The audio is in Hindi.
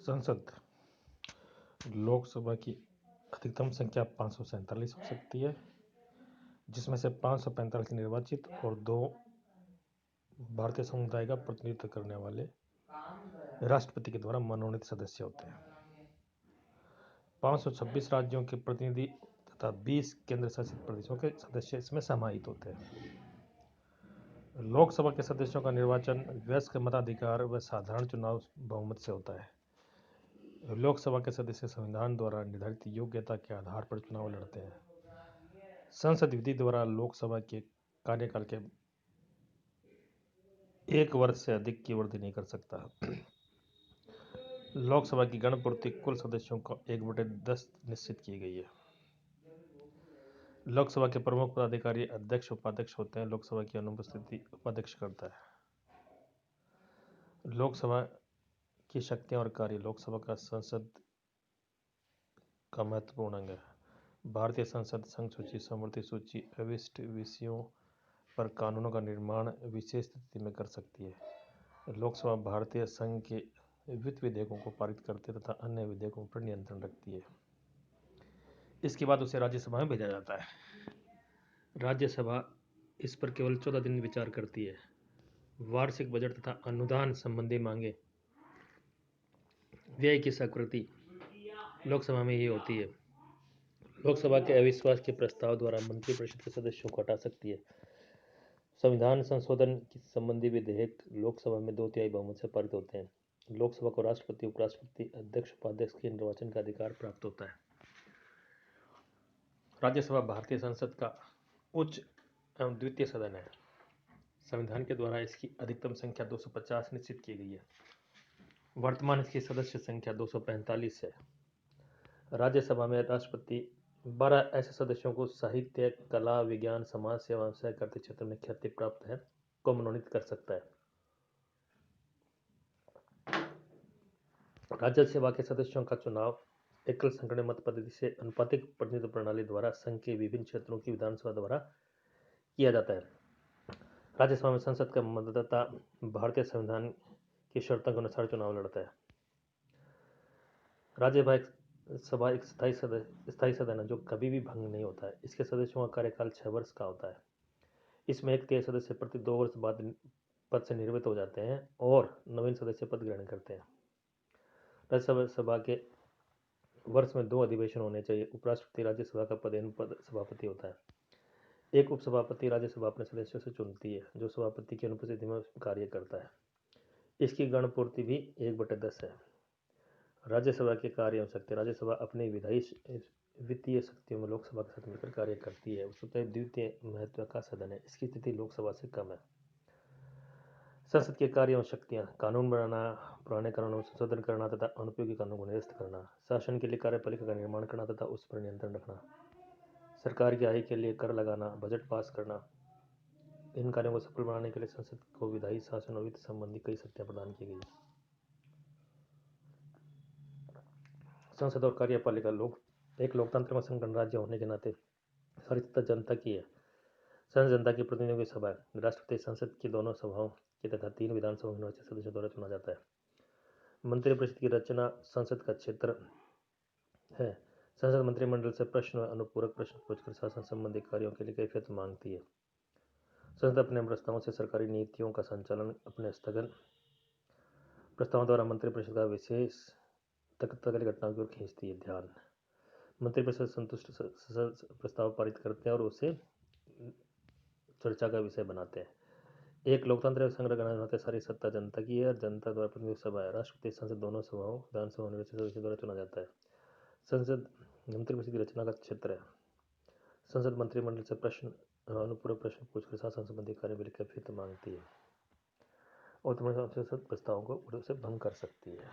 संसद लोकसभा की अधिकतम संख्या 547 हो सकती है, जिसमें से 545 निर्वाचित और 2 भारतीय समुदाय का प्रतिनिधित्व करने वाले राष्ट्रपति के द्वारा मनोनीत सदस्य होते हैं। 526 राज्यों के प्रतिनिधि तथा 20 केंद्र शासित प्रदेशों के सदस्य इसमें समाहित होते हैं। लोकसभा के सदस्यों का निर्वाचन वयस्क मताधिकार व साधारण चुनाव बहुमत से होता है। लोकसभा के सदस्य संविधान द्वारा निर्धारित योग्यता के आधार पर चुनाव लड़ते हैं। संसद विधि द्वारा लोकसभा के कार्यकाल के 1 वर्ष से अधिक की वृद्धि नहीं कर सकता। लोकसभा की गणपूर्ति कुल सदस्यों का 1/10 निश्चित की गई है। लोकसभा के प्रमुख पदाधिकारी अध्यक्ष उपाध्यक्ष होते हैं। लोकसभा की अनुपस्थिति उपाध्यक्ष करता है। लोकसभा की शक्तियां और कार्य। लोकसभा का संसद का महत्वपूर्ण अंग है। भारतीय संसद संघ सूची, समवर्ती सूची, अविष्ट विषयों पर कानूनों का निर्माण विशेष स्थिति में कर सकती है। लोकसभा भारतीय संघ के विविध विधेयकों को पारित करते तथा अन्य विधेयकों पर नियंत्रण रखती है। इसके बाद उसे राज्यसभा में भेजा जाता है। राज्यसभा इस पर केवल 14 दिन विचार करती है। वार्षिक बजट तथा अनुदान संबंधी मांगे, व्यय की स्वीकृति लोकसभा में ही होती है। लोकसभा के अविश्वास के प्रस्ताव द्वारा मंत्रिपरिषद के सदस्यों को हटा सकती है। संविधान संशोधन संबंधी विधेयक लोकसभा में 2/3 बहुमत से पारित होते हैं। लोकसभा को राष्ट्रपति, उपराष्ट्रपति, अध्यक्ष, उपाध्यक्ष के निर्वाचन का अधिकार प्राप्त होता है। राज्यसभा भारतीय संसद का उच्च एवं द्वितीय सदन है। संविधान के द्वारा इसकी अधिकतम संख्या 250 निश्चित की गई है। वर्तमान इसकी सदस्य संख्या 245 है। राज्यसभा में राष्ट्रपति 12 ऐसे सदस्यों को साहित्य, कला, विज्ञान, समाज सेवा, सहकारिता क्षेत्र में ख्याति प्राप्त है को मनोनीत कर सकता है। राज्यसभा के सदस्यों का चुनाव एकल संगठन मत पद्धति से अनुपातिक प्रतिनिधित्व प्रणाली द्वारा संघ के विभिन्न क्षेत्रों की विधानसभा द्वारा किया जाता है। राज्यसभा में संसद का मतदाता भारतीय संविधान की शर्तों के अनुसार चुनाव लड़ता है। राज्यसभा एक स्थायी सदन है जो कभी भी भंग नहीं होता है। इसके सदस्यों का कार्यकाल 6 वर्ष का होता है। इसमें 1/3 सदस्य प्रति 2 वर्ष बाद पद से निर्वाचित हो जाते हैं और नवीन सदस्य पद ग्रहण करते हैं। राज्यसभा के वर्ष में 2 अधिवेशन होने चाहिए। उपराष्ट्रपति राज्यसभा का पदेन पद सभापति होता है। एक उपसभापति राज्यसभा अपने सदस्यों से चुनती है जो सभापति की अनुपस्थिति में कार्य करता है। इसकी गणपूर्ति भी 1/10 है। राज्यसभा के कार्य एवं शक्ति। राज्यसभा अपनी वित्तीय शक्तियों में लोकसभा के साथ मिलकर कार्य करती है। उसके द्वितीय महत्व का सदन है। इसकी स्थिति लोकसभा से कम है। संसद के कार्य एवं शक्तियाँ। कानून बनाना, पुराने कानूनों में संशोधन करना तथा अनुपयोगी कानूनों को निरस्त करना। शासन के लिए कार्यपालिका का निर्माण करना तथा उस पर नियंत्रण रखना। सरकार की आय के लिए कर लगाना, बजट पास करना। इन कार्यों को सफल बनाने के लिए संसद को विधायी, शासन और वित्त संबंधी कई शक्तियाँ प्रदान की गई। संसद और कार्यपालिका एक लोकतंत्र में संगठन राज्य होने के नाते सारी सत्ता जनता की है। संसद जनता की प्रतिनिधियों की सभा है। राष्ट्रपति संसद की दोनों सभाओं के तथा 3 विधानसभा के निर्वाचित सदस्यों द्वारा चुना जाता है। मंत्रिपरिषद की रचना संसद का क्षेत्र है। संसद मंत्रिमंडल से प्रश्न व अनुपूरक प्रश्न पूछकर शासन संबंधी कार्यों के लिए कैफियत मांगती है। संसद अपने प्रस्तावों से सरकारी नीतियों का संचालन अपने स्थगन प्रस्तावों द्वारा मंत्रिपरिषद का विशेष तत्कालीन घटनाओं की ओर खींचती है ध्यान। मंत्रिपरिषद संतुष्ट प्रस्ताव पारित करते हैं और उसे चर्चा का विषय बनाते हैं। एक लोकतंत्र संग्रह करने नाते सारी सत्ता जनता की है और जनता द्वारा प्रतिनिधि सभा है। राष्ट्रपति संसद दोनों सभाओं विधानसभा निर्वाचित सदस्यों द्वारा चुना जाता है। संसद मंत्रिपरिषद की रचना का क्षेत्र है। संसद मंत्रिमंडल से प्रश्न अनुपूरक प्रश्न पूछकर शासन संबंधी कार्य में कैफियत मांगती है और संसद प्रस्तावों को से भंग कर सकती है।